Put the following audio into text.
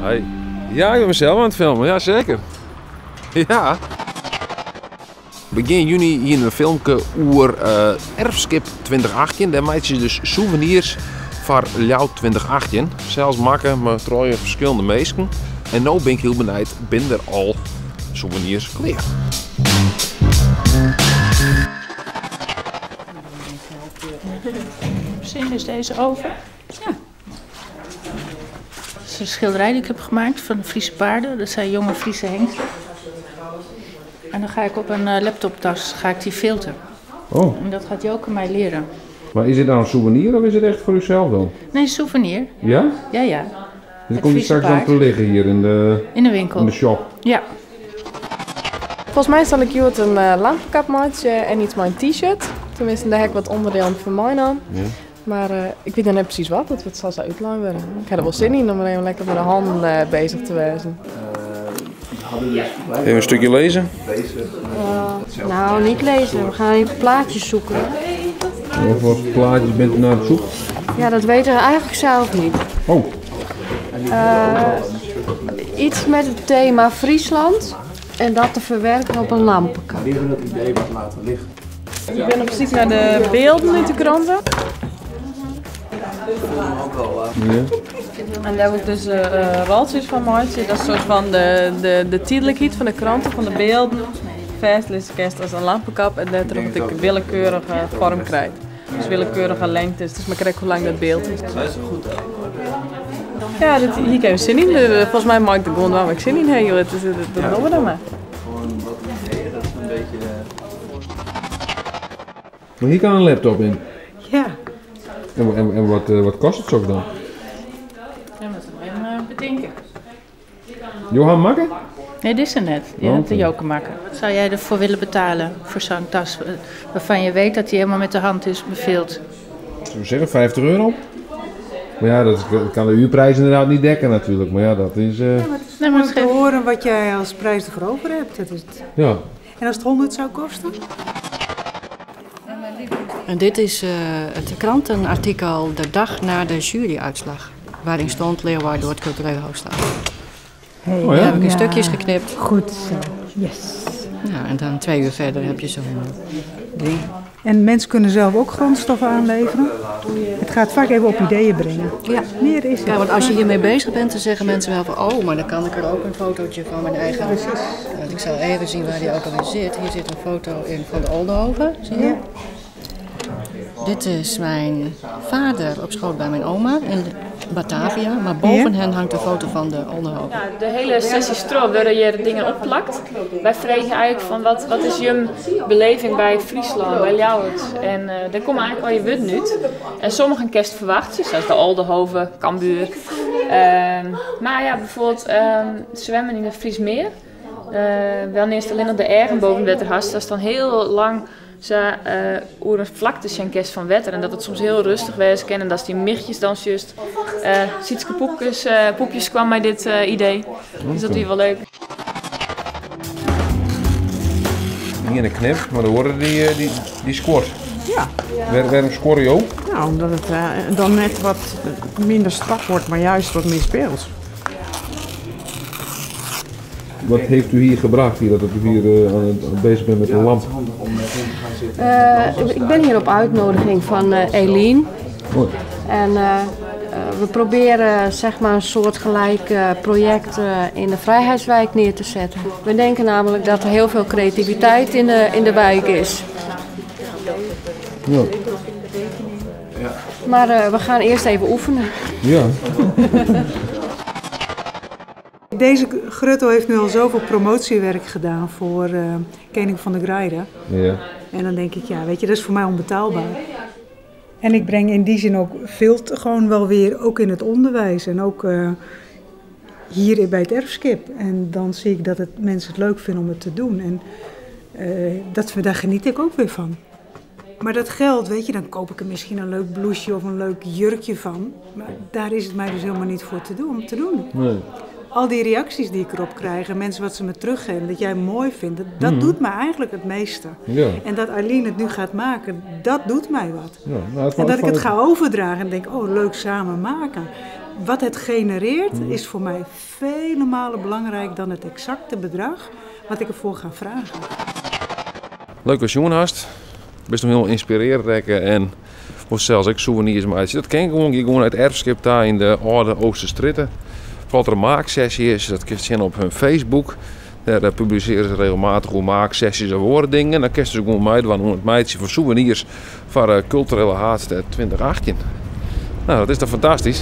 Hey. Ja, ik ben mezelf aan het filmen, ja zeker. Ja. Begin juni hier een filmpje over Erfskip 2018. Daar maak je dus souvenirs voor jou 2018. Zelfs maken met trouwens verschillende mensen. En nu ben ik heel benieuwd, ben er al souvenirs klaar. Zin is deze over? Ja. Dat is een schilderij die ik heb gemaakt van de Friese paarden. Dat zijn jonge Friese hengsten. En dan ga ik op een laptoptas die filteren. Oh. En dat gaat Joke mij leren. Maar is dit nou een souvenir of is het echt voor uzelf dan? Nee, souvenir. Ja? Ja, ja. Die komt straks dan te liggen hier in de winkel. In de shop. Ja. Volgens mij zal ik hier een lampenkap maken en iets met een t-shirt. Tenminste, daar heb ik wat onderdelen van mij aan. Ja. Maar ik weet dan net precies wat zal ze uitlaan worden. Ik heb er wel zin in om er even lekker met de handen bezig te wezen. Even een stukje lezen? Nou, niet lezen. We gaan even plaatjes zoeken. Of wat plaatjes bent u naar het zoeken? Ja, dat weten we eigenlijk zelf niet. Oh. Iets met het thema Friesland en dat te verwerken op een lampenkap. Liever dat idee wat laten liggen. Ik ben op zoek naar de beelden in de kranten. Ja. En daar heb ik dus rolletjes van gemaakt. Dat is een soort van de titelkiet van de kranten, van de beelden. Vestlistkerst als een lampenkap en dat erop ik een willekeurige vorm krijg. Dus willekeurige lengtes, dus maar krijg hoe lang dat beeld is. Dat is goed. Ja, hier kan je zin in. Volgens mij maak ik er gewoon waar ik zin in heb. Dat doen we dan maar. Gewoon wat idee, dat is een beetje... Maar hier kan een laptop in. Ja. En wat kost het zo dan? Ja, dat is even bedenken. Johan Makke? Nee, dit is er net. Die hebt de Joke maken. Wat zou jij ervoor willen betalen voor zo'n tas waarvan je weet dat hij helemaal met de hand is beveeld? Zullen we zeggen, €50? Maar ja, dat kan de uurprijs inderdaad niet dekken natuurlijk. Maar ja, dat is... Ja, maar het is mooi om te horen wat jij als prijs ervoor over hebt. Dat is het. Ja. En als het 100 zou kosten? En dit is het krantenartikel de dag na de juryuitslag. Waarin stond Leeuwarden door het culturele hoofdstad. Hey, oh ja? Daar heb ik in stukjes geknipt. Goed zo, yes. Ja, en dan 2 uur verder heb je zo'n ding. En mensen kunnen zelf ook grondstoffen aanleveren. Het gaat vaak even op ideeën brengen. Ja. Meer is het. Ja, want als je hiermee bezig bent, dan zeggen mensen wel van... oh, maar dan kan ik er ook een fotootje van mijn eigen... Want ik zal even zien waar die ook alweer zit. Hier zit een foto in van de Oldenhoven, zie je? Ja. Dit is mijn vader op schoot bij mijn oma in Batavia. Maar boven hen hangt een foto van de Oldenhoven. Ja, de hele sessie strop, waar je dingen opplakt. Wij vregen eigenlijk van wat is je beleving bij Friesland, bij Ljouwert. En daar komen eigenlijk wel je wut nu. En sommige kerst verwacht je, zoals de Oldenhoven, Cambuur. Maar ja, bijvoorbeeld zwemmen in het Friesmeer. Wel eerst alleen op de ergen boven Wetterhast. Dat is dan heel lang... over een vlakte zijn kerst van wetter en dat het soms heel rustig was en dat die michtjes dan juist Sietske poepjes kwam bij dit idee. Dus dat is wel leuk. Niet in de knip, maar dan worden die scoort. Ja. Waarom scoor je ook? Nou, omdat het dan net wat minder strak wordt, maar juist wat meer speelt. Wat heeft u hier gebracht, dat u hier bezig bent met een lamp? Ik ben hier op uitnodiging van Eline. Oh. En we proberen zeg maar een soortgelijk project in de Vrijheidswijk neer te zetten. We denken namelijk dat er heel veel creativiteit in de wijk is. Ja. Maar we gaan eerst even oefenen. Ja. Deze Grutto heeft nu al zoveel promotiewerk gedaan voor Koning van de Grijden. Ja. En dan denk ik, ja, weet je, dat is voor mij onbetaalbaar. En ik breng in die zin ook veel gewoon wel weer, ook in het onderwijs en ook hier bij het Erfskip. En dan zie ik dat mensen het leuk vinden om het te doen. En daar geniet ik ook weer van. Maar dat geld, weet je, dan koop ik er misschien een leuk blouseje of een leuk jurkje van. Maar daar is het mij dus helemaal niet voor om te doen. Nee. Al die reacties die ik erop krijg en mensen wat ze me teruggeven, dat jij mooi vindt, dat doet me eigenlijk het meeste. Ja. En dat Arlene het nu gaat maken, dat doet mij wat. Ja, nou, en dat ik het ga overdragen en denk, oh leuk samen maken. wat het genereert is voor mij vele malen belangrijker dan het exacte bedrag wat ik ervoor ga vragen. Leuk als jongen hast. Best nog heel inspirerend en voor zelfs ik souvenirs maken. Dat ken ik gewoon uit Erfskip daar in de oude Oosterstritten. Wat er een maaksessie is, dat kun je zien op hun Facebook. Daar publiceren ze regelmatig hoe maaksessies en woordingen. En dan kun je ze gewoon meedoen hoe het meidje voor souvenirs voor culturele haatste 2018. Nou, dat is toch fantastisch.